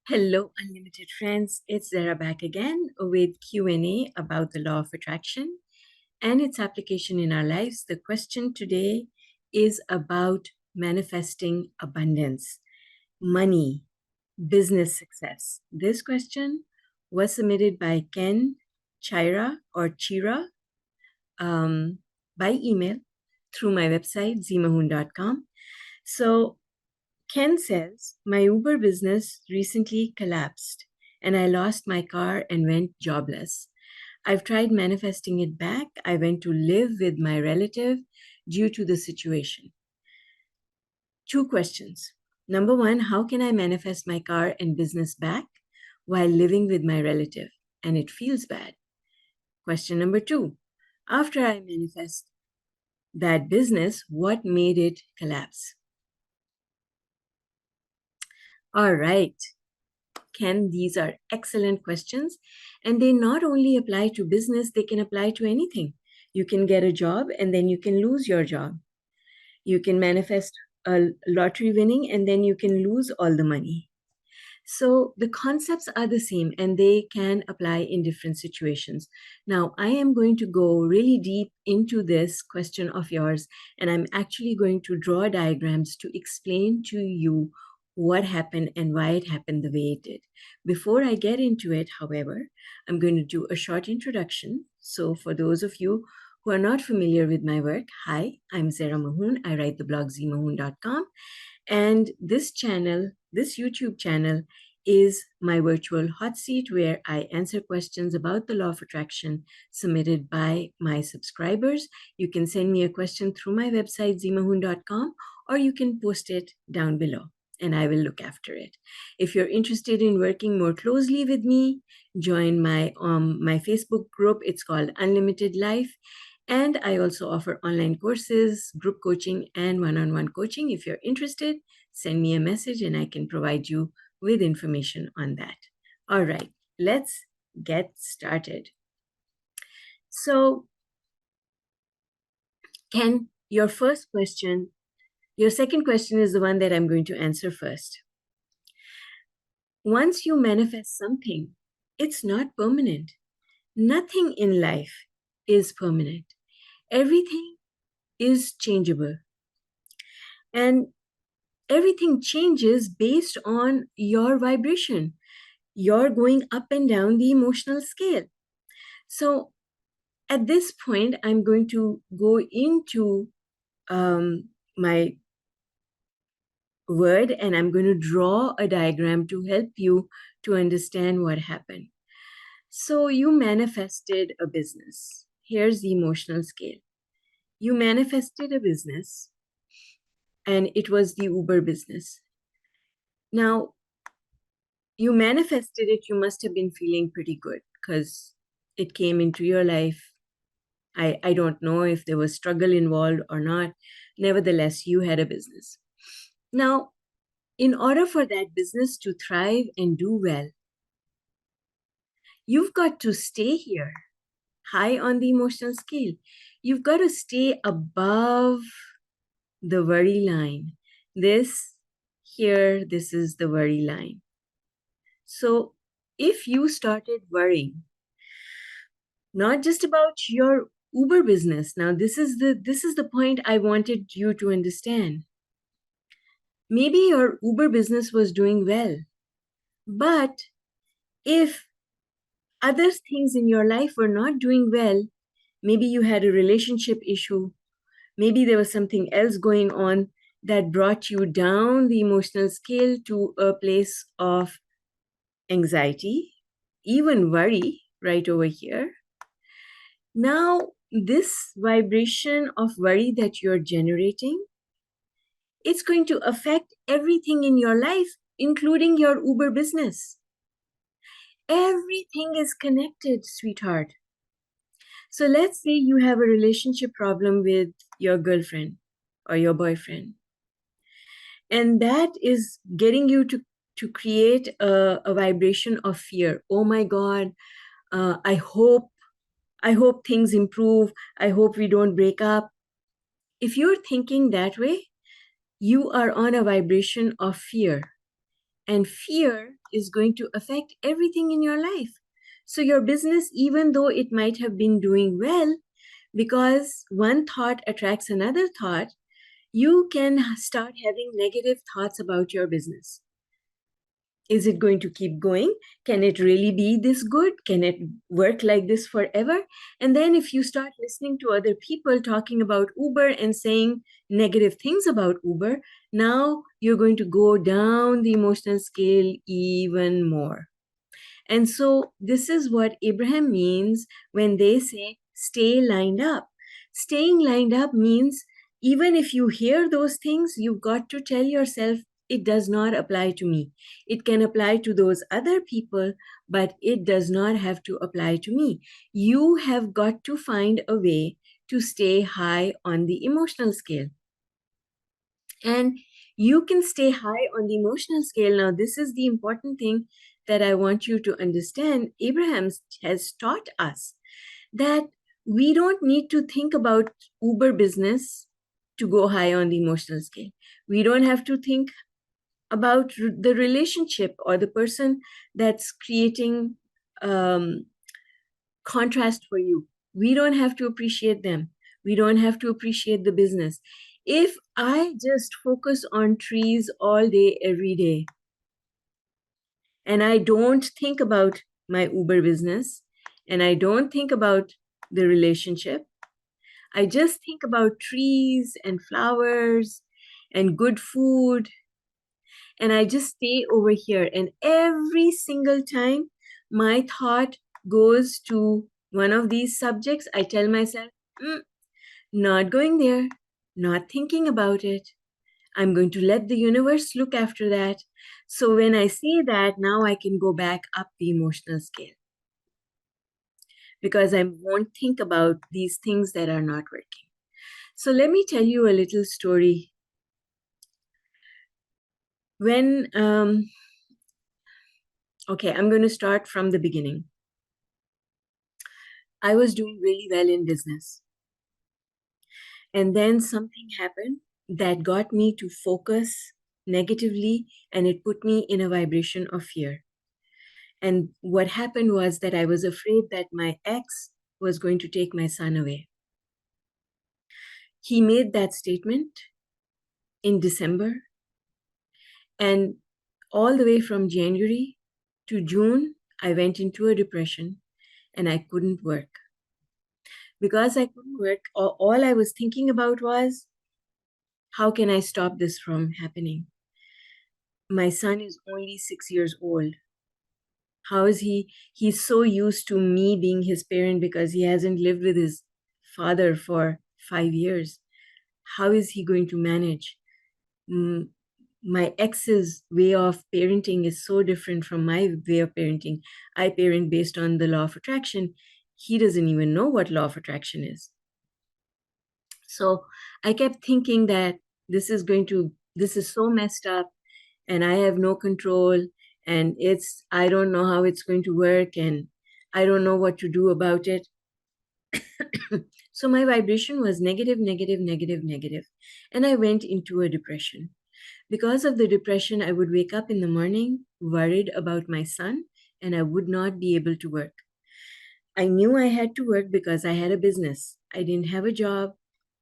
Hello, unlimited friends. It's Zara back again with Q&A about the law of attraction and its application in our lives. The question today is about manifesting abundance, money, business success. This question was submitted by Ken Chira or Chira by email through my website, zimahun.com. So Ken says, my Uber business recently collapsed and I lost my car and went jobless. I've tried manifesting it back. I went to live with my relative due to the situation. Two questions. Number one, how can I manifest my car and business back while living with my relative and it feels bad? Question number two, after I manifest that business, what made it collapse? All right. Ken, these are excellent questions. And they not only apply to business, they can apply to anything. You can get a job and then you can lose your job. You can manifest a lottery winning and then you can lose all the money. So the concepts are the same and they can apply in different situations. Now, I am going to go really deep into this question of yours, and I'm actually going to draw diagrams to explain to you what happened and why it happened the way it did. Before I get into it, however, I'm going to do a short introduction. So for those of you who are not familiar with my work, hi, I'm Zara Mahoon. I write the blog zmahoon.com. And this channel, this YouTube channel, is my virtual hot seat where I answer questions about the law of attraction submitted by my subscribers. You can send me a question through my website, zimahun.com, or you can post it down below and I will look after it. If you're interested in working more closely with me, join my Facebook group. It's called Unlimited Life. And I also offer online courses, group coaching, and one-on-one coaching. If you're interested, send me a message and I can provide you with information on that. All right, let's get started. So, Ken, your second question is the one that I'm going to answer first. Once you manifest something, it's not permanent. Nothing in life is permanent. Everything is changeable. And everything changes based on your vibration. You're going up and down the emotional scale. So at this point, I'm going to go into my word and I'm going to draw a diagram to help you to understand what happened. So you manifested a business. Here's the emotional scale. You manifested a business and it was the Uber business. Now, you manifested it, you must have been feeling pretty good because it came into your life. I don't know if there was struggle involved or not. Nevertheless, you had a business. Now, in order for that business to thrive and do well, you've got to stay here, high on the emotional scale. You've got to stay above the worry line. This is the worry line. So if you started worrying, not just about your Uber business, now this is the point I wanted you to understand. Maybe your Uber business was doing well, but if other things in your life were not doing well, maybe you had a relationship issue, maybe there was something else going on that brought you down the emotional scale to a place of anxiety, even worry right over here. Now, this vibration of worry that you're generating, it's going to affect everything in your life, including your Uber business. Everything is connected, sweetheart. So let's say you have a relationship problem with your girlfriend or your boyfriend. And that is getting you to create a vibration of fear. Oh my God, I hope things improve. I hope we don't break up. If you're thinking that way, you are on a vibration of fear. And fear is going to affect everything in your life. So your business, even though it might have been doing well, because one thought attracts another thought, you can start having negative thoughts about your business. Is it going to keep going? Can it really be this good? Can it work like this forever? And then if you start listening to other people talking about Uber and saying negative things about Uber, now you're going to go down the emotional scale even more. And so this is what Abraham means when they say stay lined up. Staying lined up means even if you hear those things, you've got to tell yourself it does not apply to me. It can apply to those other people, but it does not have to apply to me. You have got to find a way to stay high on the emotional scale. And you can stay high on the emotional scale. Now, this is the important thing that I want you to understand. Abraham has taught us that we don't need to think about Uber business to go high on the emotional scale. We don't have to think about the relationship or the person that's creating contrast for you. We don't have to appreciate them. We don't have to appreciate the business. If I just focus on trees all day, every day, and I don't think about my Uber business, and I don't think about the relationship, I just think about trees and flowers and good food, and I just stay over here. And every single time my thought goes to one of these subjects, I tell myself, not going there, not thinking about it. I'm going to let the universe look after that. So when I say that, now I can go back up the emotional scale because I won't think about these things that are not working. So let me tell you a little story. When, okay, I'm going to start from the beginning. I was doing really well in business. And then something happened that got me to focus negatively, and it put me in a vibration of fear. And what happened was that I was afraid that my ex was going to take my son away. He made that statement in December, and all the way from January to June, I went into a depression and I couldn't work. Because I couldn't work, all I was thinking about was, how can I stop this from happening? My son is only 6 years old. How is he's so used to me being his parent because he hasn't lived with his father for 5 years. How is he going to manage? My ex's way of parenting is so different from my way of parenting. I parent based on the law of attraction. He doesn't even know what law of attraction is. So I kept thinking that this is so messed up and I have no control, and I don't know how it's going to work, and I don't know what to do about it. So my vibration was negative, negative, negative, negative. And I went into a depression. Because of the depression, I would wake up in the morning worried about my son, and I would not be able to work. I knew I had to work because I had a business. I didn't have a job.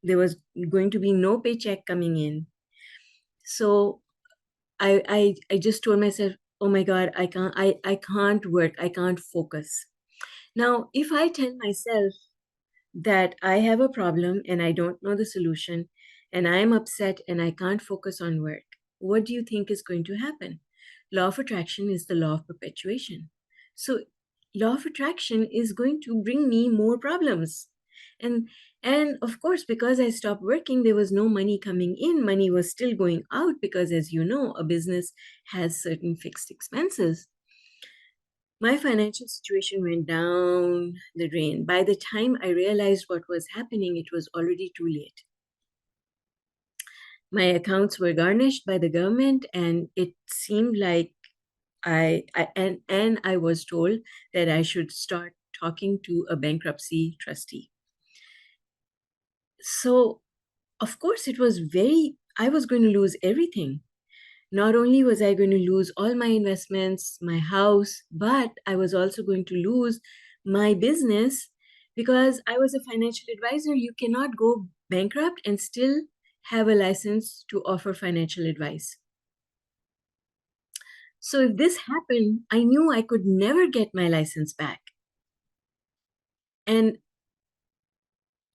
There was going to be no paycheck coming in. So I just told myself, oh my God, I can't work. I can't focus. Now, if I tell myself that I have a problem and I don't know the solution and I'm upset and I can't focus on work, what do you think is going to happen? Law of attraction is the law of perpetuation. So law of attraction is going to bring me more problems. And of course, because I stopped working, there was no money coming in. Money was still going out because, as you know, a business has certain fixed expenses. My financial situation went down the drain. By the time I realized what was happening, it was already too late. My accounts were garnished by the government, and it seemed like I was told that I should start talking to a bankruptcy trustee. So, of course, I was going to lose everything. Not only was I going to lose all my investments, my house, but I was also going to lose my business because I was a financial advisor. You cannot go bankrupt and still have a license to offer financial advice. So if this happened, I knew I could never get my license back. And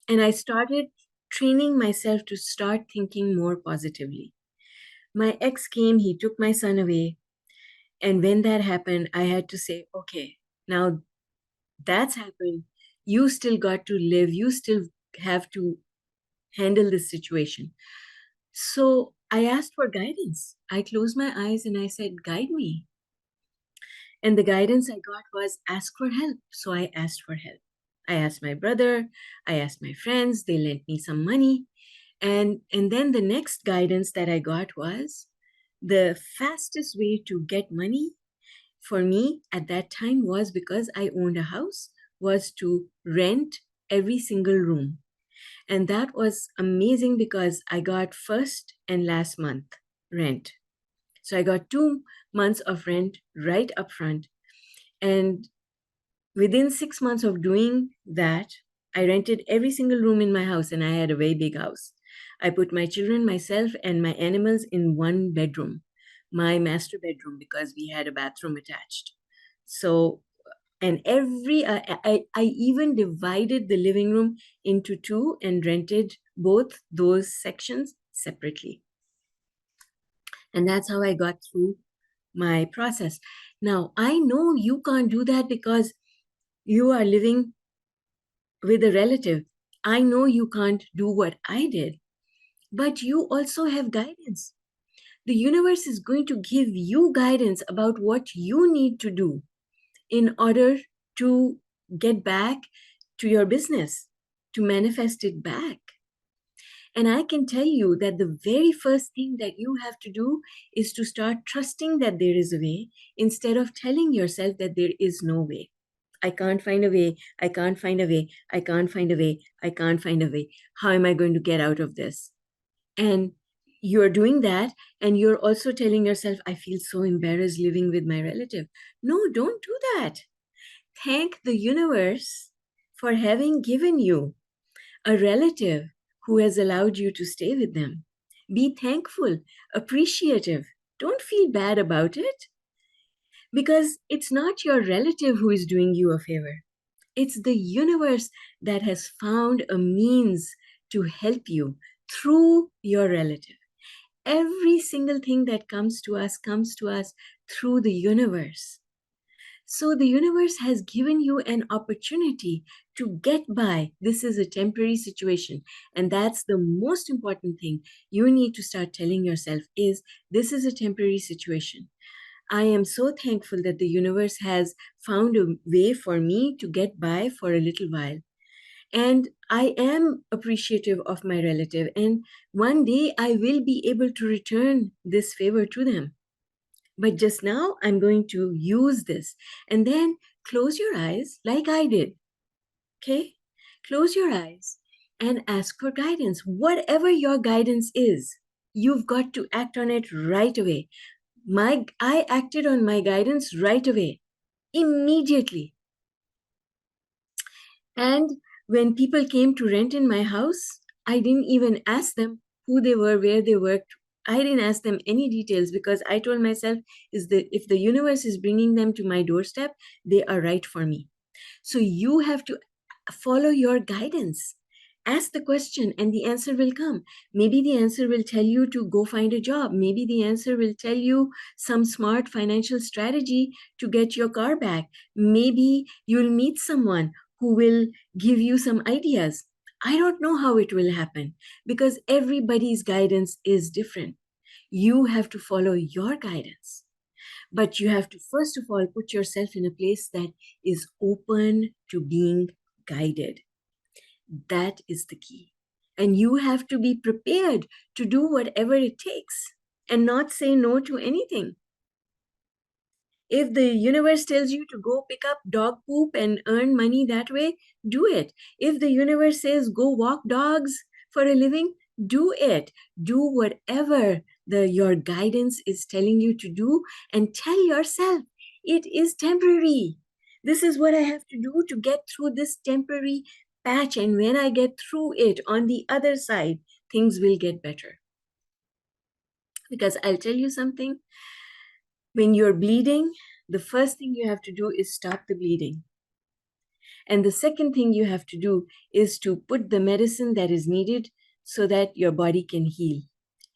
I started training myself to start thinking more positively. My ex came, he took my son away. And when that happened, I had to say, okay, now that's happened. You still got to live. You still have to handle this situation. So I asked for guidance. I closed my eyes and I said, guide me. And the guidance I got was ask for help. So I asked for help. I asked my brother, I asked my friends, they lent me some money. And then the next guidance that I got was the fastest way to get money for me at that time was, because I owned a house, was to rent every single room. And that was amazing because I got first and last month rent. So I got 2 months of rent right up front. And within 6 months of doing that, I rented every single room in my house, and I had a very big house. I put my children, myself, and my animals in one bedroom, my master bedroom, because we had a bathroom attached. So, and I even divided the living room into two and rented both those sections separately. And that's how I got through my process. Now, I know you can't do that because you are living with a relative. I know you can't do what I did, but you also have guidance. The universe is going to give you guidance about what you need to do in order to get back to your business, to manifest it back. And I can tell you that the very first thing that you have to do is to start trusting that there is a way instead of telling yourself that there is no way. I can't find a way. I can't find a way. I can't find a way. I can't find a way. How am I going to get out of this? And you're doing that, and you're also telling yourself, I feel so embarrassed living with my relative. No, don't do that. Thank the universe for having given you a relative who has allowed you to stay with them. Be thankful, appreciative. Don't feel bad about it because it's not your relative who is doing you a favor. It's the universe that has found a means to help you through your relative. Every single thing that comes to us through the universe. So the universe has given you an opportunity to get by. This is a temporary situation. And that's the most important thing you need to start telling yourself is this is a temporary situation. I am so thankful that the universe has found a way for me to get by for a little while. And I am appreciative of my relative. And one day I will be able to return this favor to them. But just now, I'm going to use this. And then close your eyes like I did. Okay? Close your eyes and ask for guidance. Whatever your guidance is, you've got to act on it right away. I acted on my guidance right away, immediately. And when people came to rent in my house, I didn't even ask them who they were, where they worked. I didn't ask them any details because I told myself if the universe is bringing them to my doorstep, they are right for me. So you have to follow your guidance. Ask the question and the answer will come. Maybe the answer will tell you to go find a job. Maybe the answer will tell you some smart financial strategy to get your car back. Maybe you'll meet someone who will give you some ideas. I don't know how it will happen because everybody's guidance is different. You have to follow your guidance. But you have to, first of all, put yourself in a place that is open to being guided. That is the key. And you have to be prepared to do whatever it takes and not say no to anything. If the universe tells you to go pick up dog poop and earn money that way, do it. If the universe says go walk dogs for a living, do it. Do whatever your guidance is telling you to do, and tell yourself it is temporary. This is what I have to do to get through this temporary patch, and when I get through it on the other side, things will get better. Because I'll tell you something, when you're bleeding, the first thing you have to do is stop the bleeding. And the second thing you have to do is to put the medicine that is needed so that your body can heal.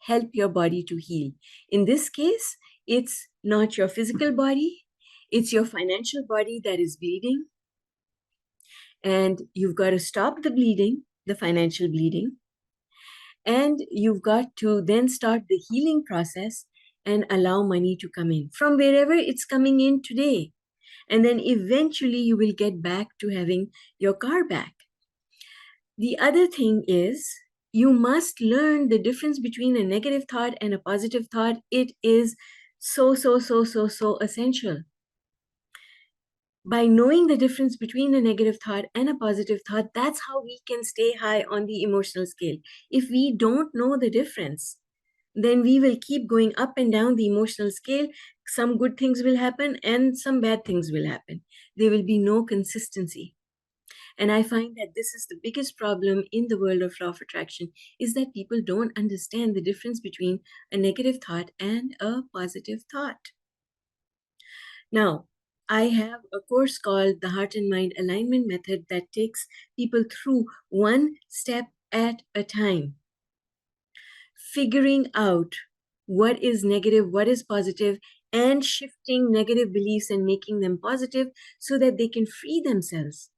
Help your body to heal. In this case, it's not your physical body, it's your financial body that is bleeding. And you've got to stop the bleeding, the financial bleeding. And you've got to then start the healing process and allow money to come in from wherever it's coming in today. And then eventually you will get back to having your car back. The other thing is, you must learn the difference between a negative thought and a positive thought. It is so essential. By knowing the difference between a negative thought and a positive thought, that's how we can stay high on the emotional scale. If we don't know the difference, then we will keep going up and down the emotional scale. Some good things will happen and some bad things will happen. There will be no consistency. And I find that this is the biggest problem in the world of law of attraction, is that people don't understand the difference between a negative thought and a positive thought. Now, I have a course called the Heart and Mind Alignment Method that takes people through one step at a time, figuring out what is negative, what is positive, and shifting negative beliefs and making them positive so that they can free themselves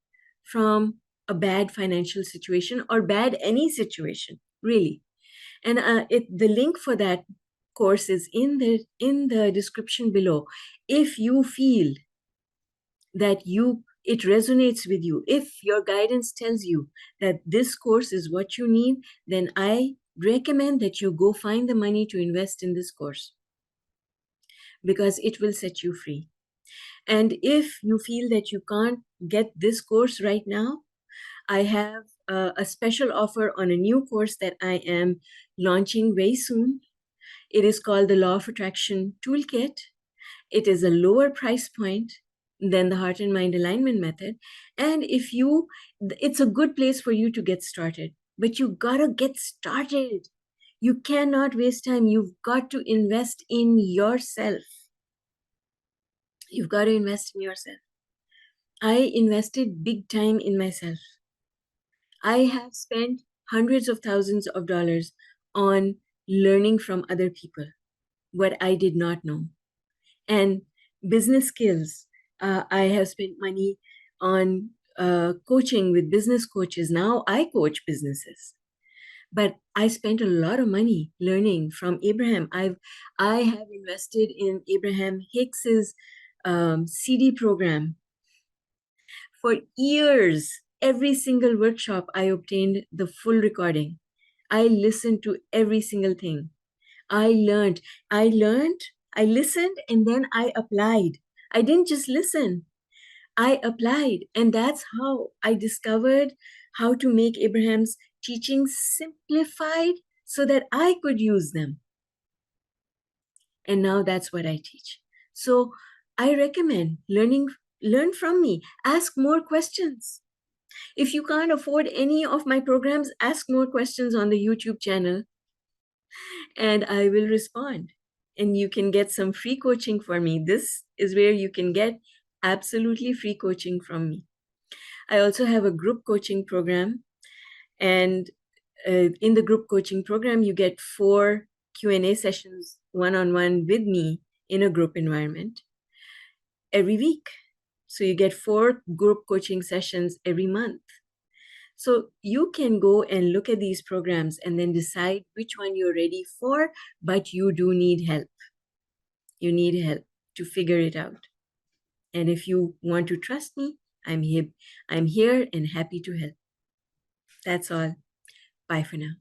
from a bad financial situation or bad any situation, really. And the link for that course is in the description below. If you feel that it resonates with you, if your guidance tells you that this course is what you need, then I recommend that you go find the money to invest in this course, because it will set you free. And if you feel that you can't get this course right now, I have a special offer on a new course that I am launching very soon. It is called the Law of Attraction Toolkit. It is a lower price point than the Heart and Mind Alignment Method. And it's a good place for you to get started, but you gotta get started. You cannot waste time. You've got to invest in yourself. You've got to invest in yourself. I invested big time in myself. I have spent hundreds of thousands of dollars on learning from other people what I did not know. And business skills, I have spent money on coaching with business coaches. Now I coach businesses. But I spent a lot of money learning from Abraham. I have invested in Abraham Hicks's CD program for years. Every single workshop, I obtained the full recording. I listened to every single thing. I learned, I listened, and then I applied. I didn't just listen, I applied. And that's how I discovered how to make Abraham's teachings simplified so that I could use them. And now that's what I teach. So I recommend learn from me, ask more questions. If you can't afford any of my programs, ask more questions on the YouTube channel and I will respond. And you can get some free coaching for me. This is where you can get absolutely free coaching from me. I also have a group coaching program. And in the group coaching program, you get 4 Q&A sessions one-on-one with me in a group environment every week. So you get 4 group coaching sessions every month. So you can go and look at these programs and then decide which one you're ready for, but you do need help. You need help to figure it out. And if you want to trust me, I'm here and happy to help. That's all. Bye for now.